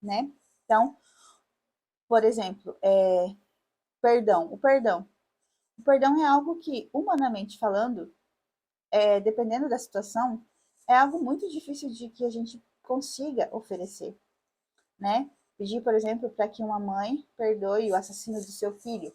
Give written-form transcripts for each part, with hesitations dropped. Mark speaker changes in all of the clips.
Speaker 1: né? Então, por exemplo, perdão. O perdão é algo que, humanamente falando, dependendo da situação, é algo muito difícil de que a gente consiga oferecer, né? Pedir, por exemplo, para que uma mãe perdoe o assassino de seu filho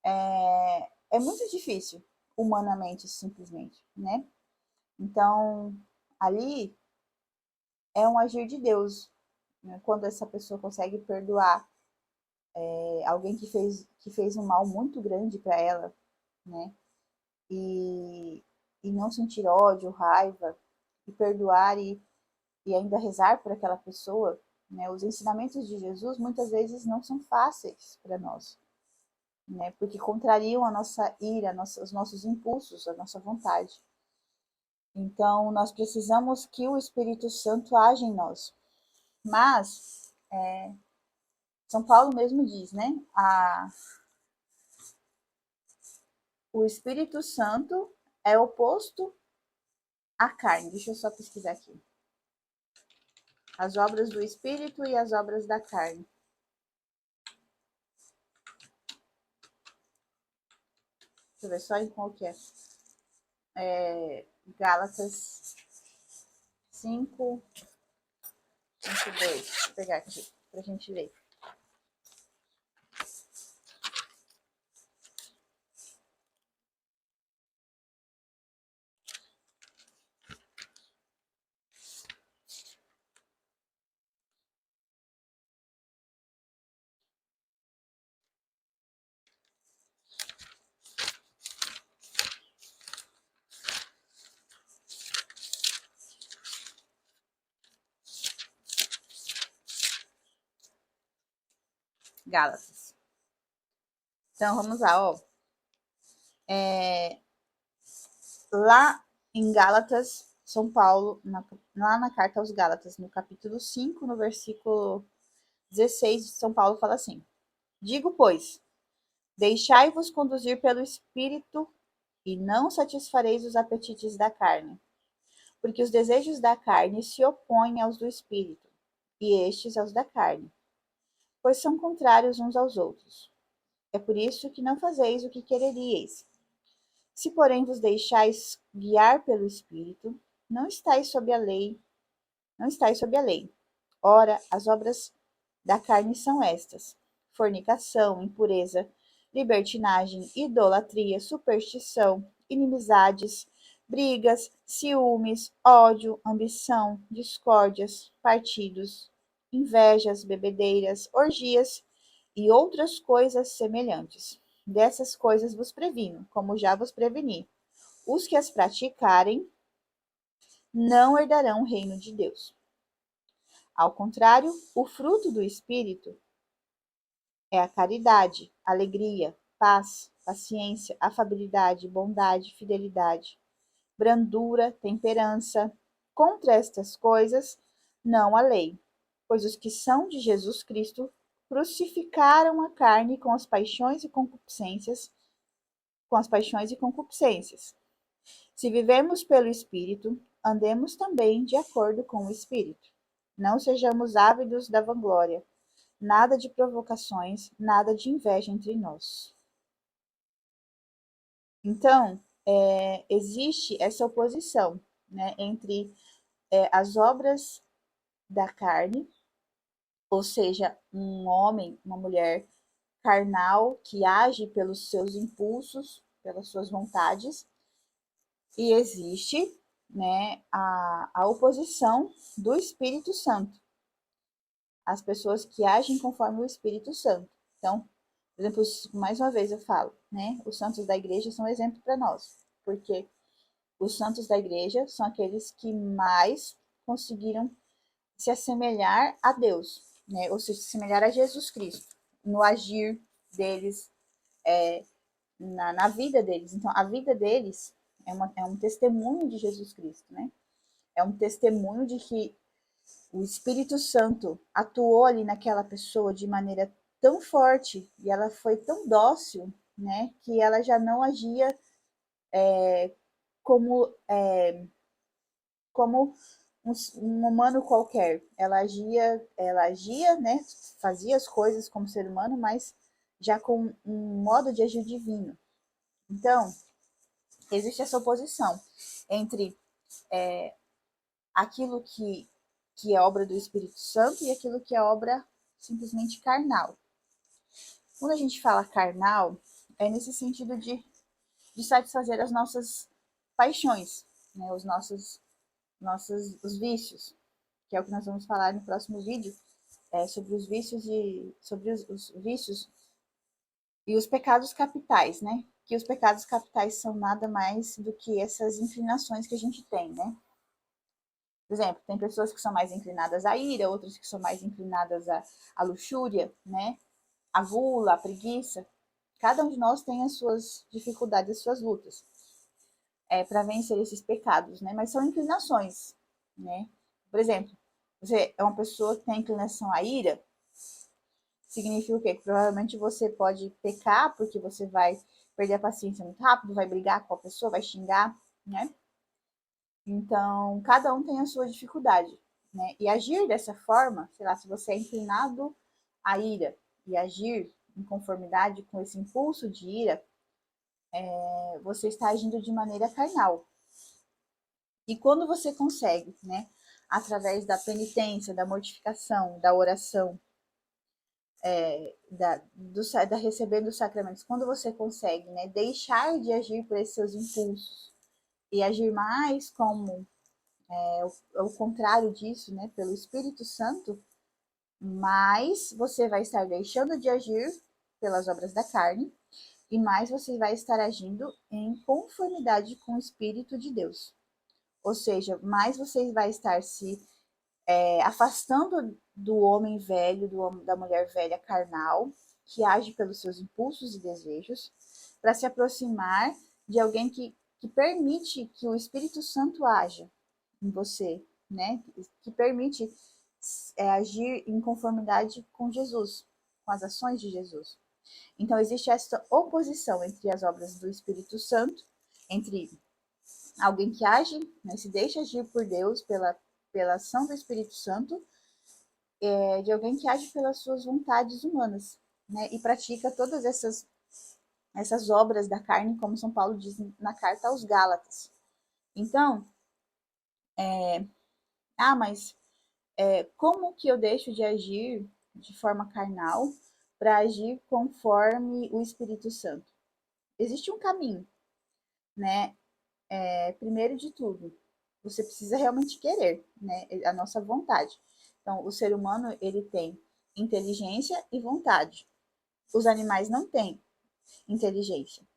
Speaker 1: é muito difícil, humanamente, simplesmente, né? Então, ali é um agir de Deus, né? Quando essa pessoa consegue perdoar alguém que fez um mal muito grande para ela, né? E, e não sentir ódio, raiva, e perdoar e ainda rezar por aquela pessoa, né? Os ensinamentos de Jesus muitas vezes não são fáceis para nós, né? Porque contrariam a nossa ira, os nossos impulsos, a nossa vontade. Então, nós precisamos que o Espírito Santo age em nós. Mas, São Paulo mesmo diz, né? O Espírito Santo é oposto à carne. Deixa eu só pesquisar aqui. As obras do Espírito e as obras da carne. Deixa eu ver só em qual que Gálatas 5, 22. Vou pegar aqui pra gente ler. Gálatas. Então, vamos lá, ó. Lá em Gálatas, São Paulo, lá na carta aos Gálatas, no capítulo 5, no versículo 16, São Paulo fala assim: Digo, pois, deixai-vos conduzir pelo Espírito e não satisfareis os apetites da carne, porque os desejos da carne se opõem aos do Espírito, e estes aos da carne, pois são contrários uns aos outros. É por isso que não fazeis o que quereríeis. Se, porém, vos deixais guiar pelo Espírito, não estáis sob a lei, não estáis sob a lei. Ora, as obras da carne são estas: fornicação, impureza, libertinagem, idolatria, superstição, inimizades, brigas, ciúmes, ódio, ambição, discórdias, partidos, invejas, bebedeiras, orgias e outras coisas semelhantes. Dessas coisas vos previno, como já vos preveni. Os que as praticarem não herdarão o reino de Deus. Ao contrário, o fruto do Espírito é a caridade, alegria, paz, paciência, afabilidade, bondade, fidelidade, brandura, temperança. Contra estas coisas não há lei, pois os que são de Jesus Cristo crucificaram a carne com as paixões e concupiscências, Se vivemos pelo Espírito, andemos também de acordo com o Espírito. Não sejamos ávidos da vanglória, nada de provocações, nada de inveja entre nós. Então, existe essa oposição, né, entre as obras da carne, ou seja, um homem, uma mulher carnal que age pelos seus impulsos, pelas suas vontades, e existe, né, a oposição do Espírito Santo, as pessoas que agem conforme o Espírito Santo. Então, por exemplo, mais uma vez eu falo, né? Os santos da igreja são exemplo para nós, porque os santos da igreja são aqueles que mais conseguiram se assemelhar a Deus, né? Ou se assemelhar a Jesus Cristo, no agir deles, na vida deles. Então, a vida deles é um testemunho de Jesus Cristo, né? É um testemunho de que o Espírito Santo atuou ali naquela pessoa de maneira tão forte e ela foi tão dócil, né, que ela já não agia como, como um humano qualquer. Ela agia, né? Fazia as coisas como ser humano, mas já com um modo de agir divino. Então, existe essa oposição entre aquilo que é obra do Espírito Santo e aquilo que é obra simplesmente carnal. Quando a gente fala carnal, é nesse sentido de satisfazer as nossas paixões, né? Os vícios, que é o que nós vamos falar no próximo vídeo, sobre os vícios e sobre os vícios e os pecados capitais, né? Que os pecados capitais são nada mais do que essas inclinações que a gente tem, né? Por exemplo, tem pessoas que são mais inclinadas à ira, outras que são mais inclinadas à luxúria, né? A gula, a preguiça. Cada um de nós tem as suas dificuldades, as suas lutas para vencer esses pecados, né? Mas são inclinações, né? Por exemplo, você é uma pessoa que tem inclinação à ira, significa o quê? Que provavelmente você pode pecar porque você vai perder a paciência muito rápido, vai brigar com a pessoa, vai xingar, né? Então, cada um tem a sua dificuldade, né? E agir dessa forma, sei lá, se você é inclinado à ira e agir em conformidade com esse impulso de ira, você está agindo de maneira carnal. E quando você consegue, né, através da penitência, da mortificação, da oração, da recebendo os sacramentos, quando você consegue, né, deixar de agir por esses seus impulsos e agir mais como o contrário disso, né, pelo Espírito Santo, mais você vai estar deixando de agir pelas obras da carne e mais você vai estar agindo em conformidade com o Espírito de Deus. Ou seja, mais você vai estar se afastando do homem velho, da mulher velha carnal, que age pelos seus impulsos e desejos, para se aproximar de alguém que permite que o Espírito Santo haja em você, né? Que permite agir em conformidade com Jesus, com as ações de Jesus. Então, existe essa oposição entre as obras do Espírito Santo, entre alguém que age, né, se deixa agir por Deus pela ação do Espírito Santo, de alguém que age pelas suas vontades humanas, né, e pratica todas essas obras da carne, como São Paulo diz na carta aos Gálatas. Então, mas como que eu deixo de agir de forma carnal para agir conforme o Espírito Santo? Existe um caminho, né? Primeiro de tudo, você precisa realmente querer, né? A nossa vontade. Então, o ser humano, ele tem inteligência e vontade. Os animais não têm inteligência.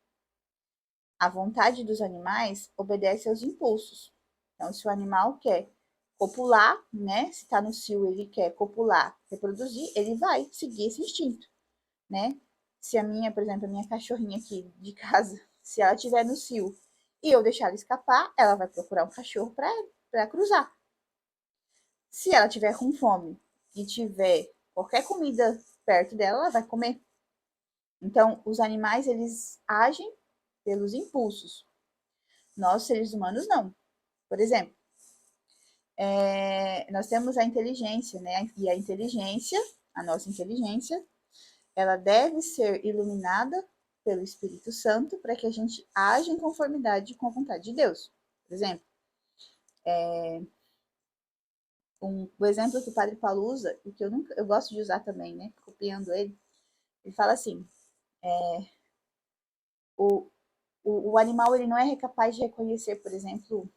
Speaker 1: A vontade dos animais obedece aos impulsos. Então, se o animal quer copular, né? Se está no cio, ele quer copular, reproduzir, ele vai seguir esse instinto, né? Se a minha, por exemplo, a minha cachorrinha aqui de casa, se ela estiver no cio e eu deixar ela escapar, ela vai procurar um cachorro para cruzar. Se ela tiver com fome e tiver qualquer comida perto dela, ela vai comer. Então, os animais, eles agem pelos impulsos. Nós, seres humanos, não. Por exemplo, nós temos a inteligência, né? E a inteligência, a nossa inteligência, ela deve ser iluminada pelo Espírito Santo para que a gente age em conformidade com a vontade de Deus. Por exemplo, o exemplo que o Padre Paulo usa, e que eu gosto de usar também, né? Copiando ele, ele fala assim: o, o animal ele não é capaz de reconhecer, por exemplo,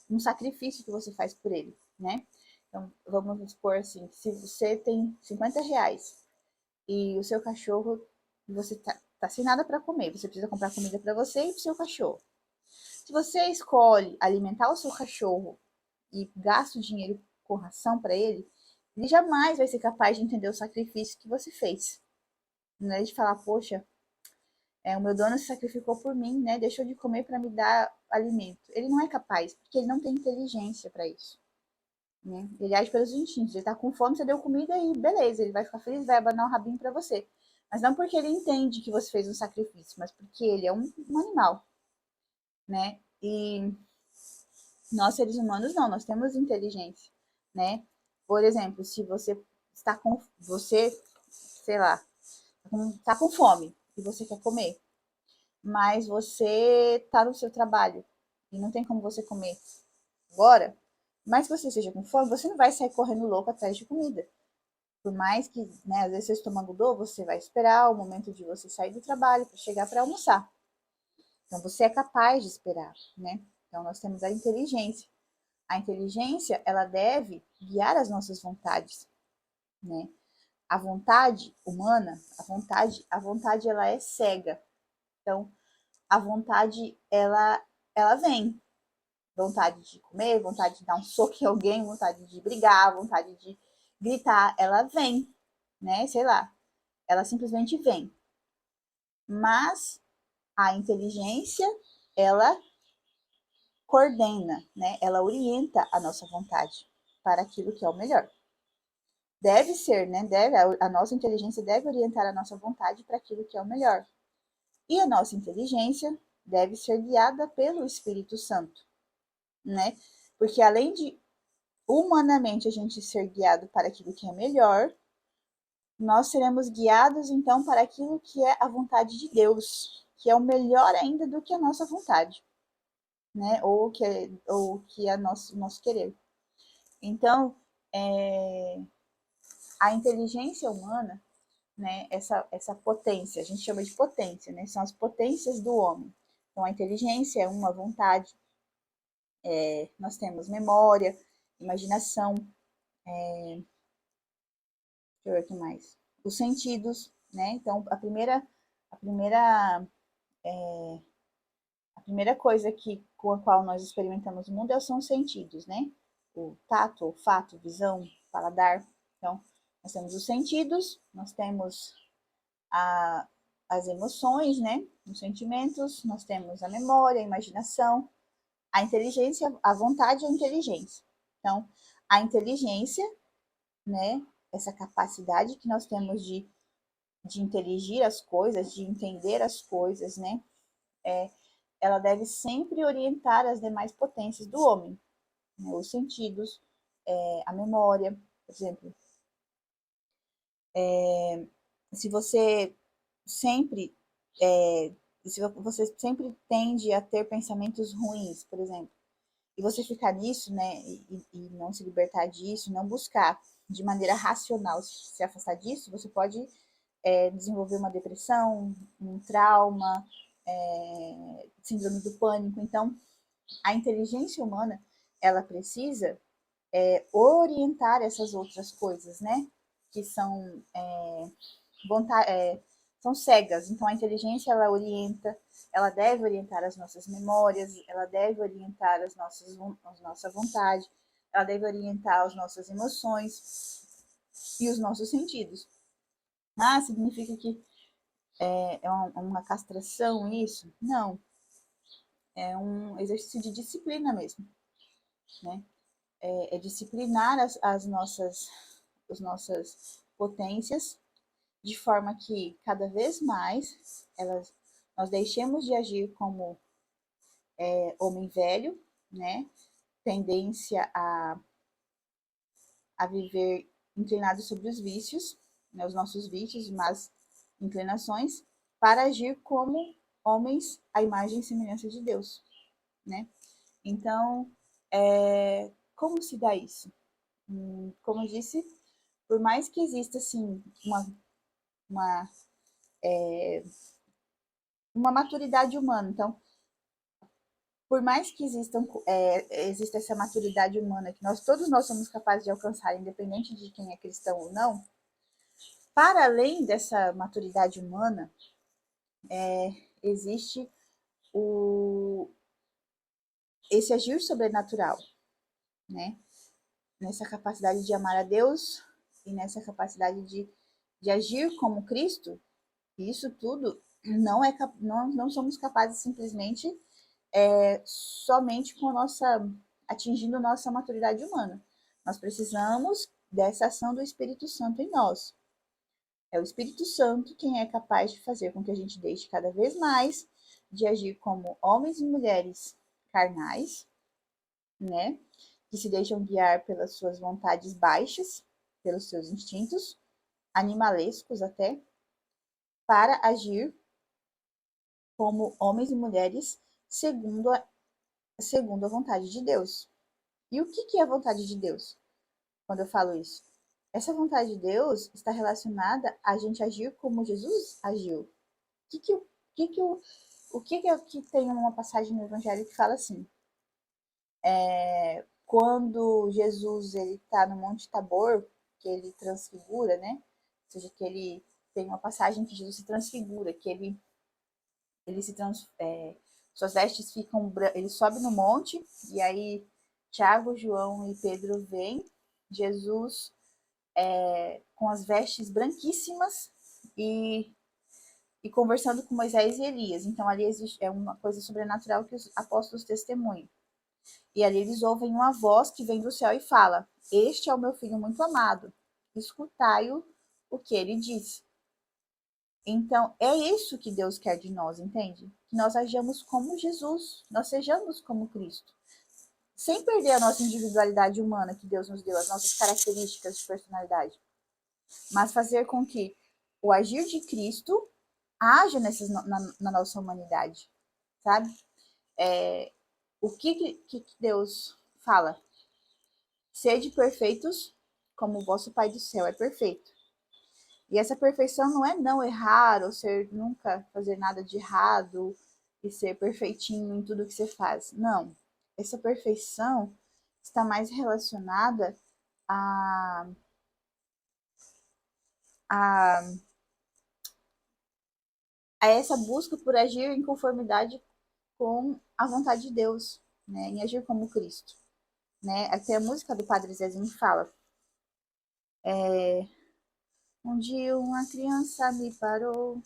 Speaker 1: um sacrifício que você faz por ele, né? Então, vamos supor assim, se você tem R$ 50 e o seu cachorro, você tá sem nada para comer, você precisa comprar comida para você e para o seu cachorro. Se você escolhe alimentar o seu cachorro e gasta o dinheiro com ração para ele, ele jamais vai ser capaz de entender o sacrifício que você fez. Não é de falar, poxa, o meu dono se sacrificou por mim, né? Deixou de comer para me dar alimento. Ele não é capaz, porque ele não tem inteligência para isso. Né? Ele age pelos instintos. Ele tá com fome, você deu comida e beleza, ele vai ficar feliz, vai abanar o rabinho para você. Mas não porque ele entende que você fez um sacrifício, mas porque ele é um animal, né? E Nós, seres humanos, não, nós temos inteligência, né? Por exemplo, se você está com, você, sei lá, está com fome e você quer comer, mas você está no seu trabalho e não tem como você comer agora, mas que você esteja com fome, você não vai sair correndo louco atrás de comida. Por mais que, né, às vezes seu estômago doa, você vai esperar o momento de você sair do trabalho para chegar para almoçar. Então você é capaz de esperar, né? Então nós temos a inteligência. A inteligência, ela deve guiar as nossas vontades, né? A vontade humana, a vontade ela é cega. Então, a vontade ela vem, vontade de comer, vontade de dar um soco em alguém, vontade de brigar, vontade de gritar, ela vem, né? Sei lá, ela simplesmente vem. Mas a inteligência, ela coordena, né? Ela orienta a nossa vontade para aquilo que é o melhor. Deve ser, né? A nossa inteligência deve orientar a nossa vontade para aquilo que é o melhor. E a nossa inteligência deve ser guiada pelo Espírito Santo, né? Porque além de humanamente a gente ser guiado para aquilo que é melhor, nós seremos guiados então para aquilo que é a vontade de Deus, que é o melhor ainda do que a nossa vontade, né? Ou que é nosso querer. Então, a inteligência humana, né? Essa potência, a gente chama de potência, né? São as potências do homem. Então, a inteligência é uma vontade, nós temos memória, imaginação, deixa eu ver o que mais. Os sentidos, né? Então, a primeira coisa com a qual nós experimentamos o mundo são os sentidos, né? O tato, olfato, visão, paladar. Então, nós temos os sentidos, nós temos a, as emoções, né? Os sentimentos, nós temos a memória, a imaginação, a inteligência, a vontade e a inteligência. Então, a inteligência, né? Essa capacidade que nós temos de inteligir as coisas, de entender as coisas, né? Ela deve sempre orientar as demais potências do homem, né? Os sentidos, a memória, por exemplo. Se você sempre se você sempre tende a ter pensamentos ruins, por exemplo, e você ficar nisso, né, e não se libertar disso, não buscar de maneira racional se afastar disso, você pode desenvolver uma depressão, um trauma, síndrome do pânico. Então, a inteligência humana, ela precisa orientar essas outras coisas, né? Que são, são cegas. Então, a inteligência, ela orienta, ela deve orientar as nossas memórias, ela deve orientar a nossa vontade, ela deve orientar as nossas emoções e os nossos sentidos. Ah, significa que uma castração isso? Não. É um exercício de disciplina mesmo, né? Disciplinar as nossas potências de forma que cada vez mais nós deixemos de agir como homem velho, né? Tendência a viver inclinado sobre os vícios, né? Os nossos vícios, mas inclinações, para agir como homens à imagem e semelhança de Deus, né? Então, como se dá isso? Como eu disse, por mais que exista assim uma, uma maturidade humana, então, por mais que exista essa maturidade humana que todos nós somos capazes de alcançar, independente de quem é cristão ou não, para além dessa maturidade humana, existe esse agir sobrenatural, né? Nessa capacidade de amar a Deus e nessa capacidade de agir como Cristo. E isso tudo não somos capazes simplesmente somente com atingindo nossa maturidade humana. Nós precisamos dessa ação do Espírito Santo em nós. É o Espírito Santo quem é capaz de fazer com que a gente deixe cada vez mais de agir como homens e mulheres carnais, né? Que se deixam guiar pelas suas vontades baixas, pelos seus instintos, animalescos até, para agir como homens e mulheres segundo a vontade de Deus. E o que é a vontade de Deus? Quando eu falo isso, essa vontade de Deus está relacionada a gente agir como Jesus agiu. O que tem uma passagem no Evangelho que fala assim? Quando Jesus ele está no Monte Tabor, que ele transfigura, né? Ou seja, que ele tem uma passagem que Jesus se transfigura, que ele se trans, suas vestes ficam, ele sobe no monte e aí Tiago, João e Pedro vêm, Jesus com as vestes branquíssimas e, e conversando com Moisés e Elias. Então ali existe, é uma coisa sobrenatural que os apóstolos testemunham. E ali eles ouvem uma voz que vem do céu e fala: Este é o meu filho muito amado, escutai-o o que ele diz. Então, é isso que Deus quer de nós, entende? Que nós ajamos como Jesus, nós sejamos como Cristo. Sem perder a nossa individualidade humana que Deus nos deu, as nossas características de personalidade. Mas fazer com que o agir de Cristo haja na nossa humanidade, sabe? O que Deus fala? Sede perfeitos, como o vosso Pai do céu é perfeito. E essa perfeição não é não errar, ou ser nunca fazer nada de errado e ser perfeitinho em tudo que você faz. Não. Essa perfeição está mais relacionada a, a, a essa busca por agir em conformidade com a vontade de Deus, né? Em agir como Cristo. Né? Até a música do Padre Zezinho fala: um dia uma criança me parou,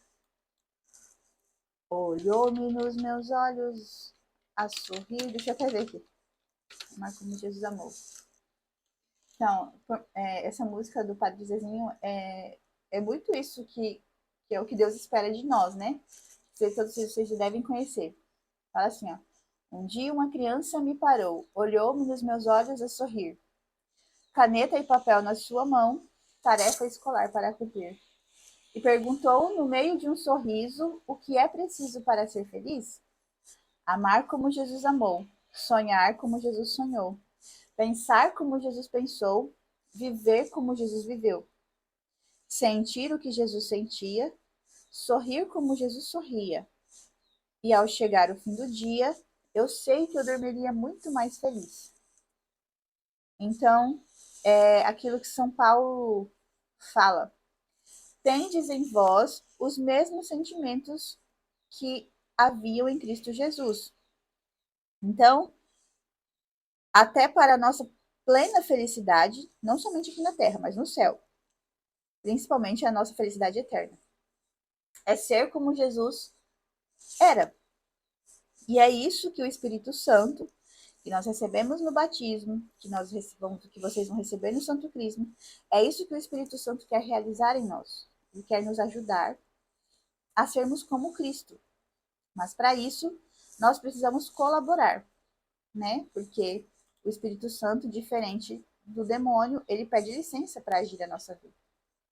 Speaker 1: olhou-me nos meus olhos a sorrir. Deixa eu até ver aqui. Mas como Jesus amou. Então, essa música do Padre Zezinho é muito isso que é o que Deus espera de nós, né? Todos vocês devem conhecer. Fala assim, ó. Um dia uma criança me parou, olhou-me nos meus olhos a sorrir. Caneta e papel na sua mão, tarefa escolar para cumprir. E perguntou, no meio de um sorriso, o que é preciso para ser feliz? Amar como Jesus amou, sonhar como Jesus sonhou, pensar como Jesus pensou, viver como Jesus viveu, sentir o que Jesus sentia, sorrir como Jesus sorria. E ao chegar o fim do dia, eu sei que eu dormiria muito mais feliz. Então, é aquilo que São Paulo fala: tendes em vós os mesmos sentimentos que haviam em Cristo Jesus. Então, até para a nossa plena felicidade, não somente aqui na Terra, mas no céu, principalmente a nossa felicidade eterna, é ser como Jesus era. E é isso que o Espírito Santo, que nós recebemos no batismo, que vocês vão receber no Santo Crisma, é isso que o Espírito Santo quer realizar em nós. Ele quer nos ajudar a sermos como Cristo. Mas para isso, nós precisamos colaborar, né? Porque o Espírito Santo, diferente do demônio, ele pede licença para agir na nossa vida.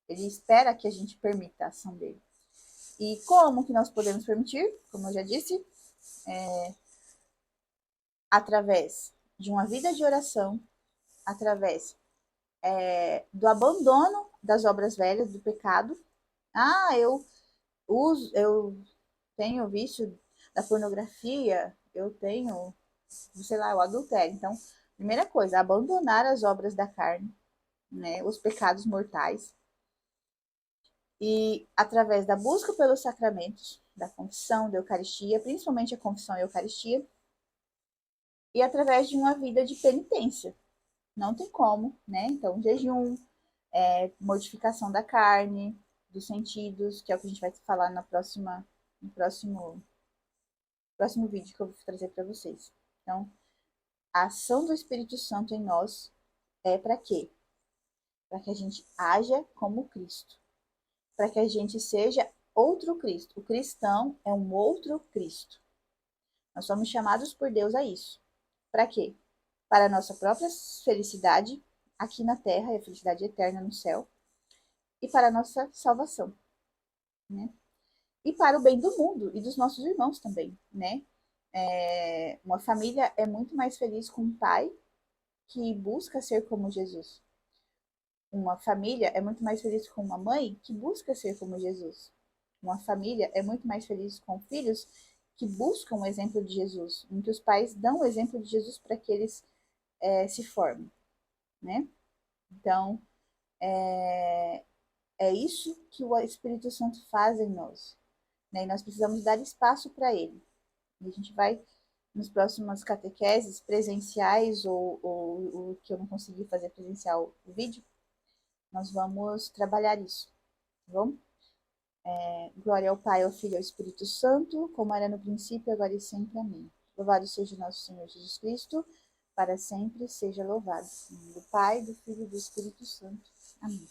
Speaker 1: Ele espera que a gente permita a ação dele. E como que nós podemos permitir? Como eu já disse, através de uma vida de oração, através do abandono das obras velhas, do pecado. Eu tenho vício da pornografia, eu tenho, sei lá, o adultério. Então, primeira coisa, abandonar as obras da carne, né, os pecados mortais, e através da busca pelos sacramentos, da confissão, da Eucaristia, principalmente a confissão e a Eucaristia, e através de uma vida de penitência. Não tem como, né? Então, jejum, mortificação da carne, dos sentidos, que é o que a gente vai falar no próximo vídeo que eu vou trazer para vocês. Então, a ação do Espírito Santo em nós é para quê? Para que a gente haja como Cristo. Para que a gente seja outro Cristo. O cristão é um outro Cristo. Nós somos chamados por Deus a isso. Para quê? para a nossa própria felicidade aqui na terra, e a felicidade eterna no céu, e para a nossa salvação, né? E para o bem do mundo e dos nossos irmãos também, né? Uma família é muito mais feliz com um pai que busca ser como Jesus. Uma família é muito mais feliz com uma mãe que busca ser como Jesus. Uma família é muito mais feliz com filhos que buscam o exemplo de Jesus, em que os pais dão o exemplo de Jesus para que eles se formem, né? Então, é isso que o Espírito Santo faz em nós, né? E nós precisamos dar espaço para ele. E a gente vai, nos próximos catequeses presenciais ou que eu não consegui fazer presencial o vídeo, nós vamos trabalhar isso, tá bom? Glória ao Pai, ao Filho e ao Espírito Santo, como era no princípio, agora e sempre. Amém. Louvado seja o nosso Senhor Jesus Cristo, para sempre seja louvado. Em nome do Pai, do Filho e do Espírito Santo. Amém.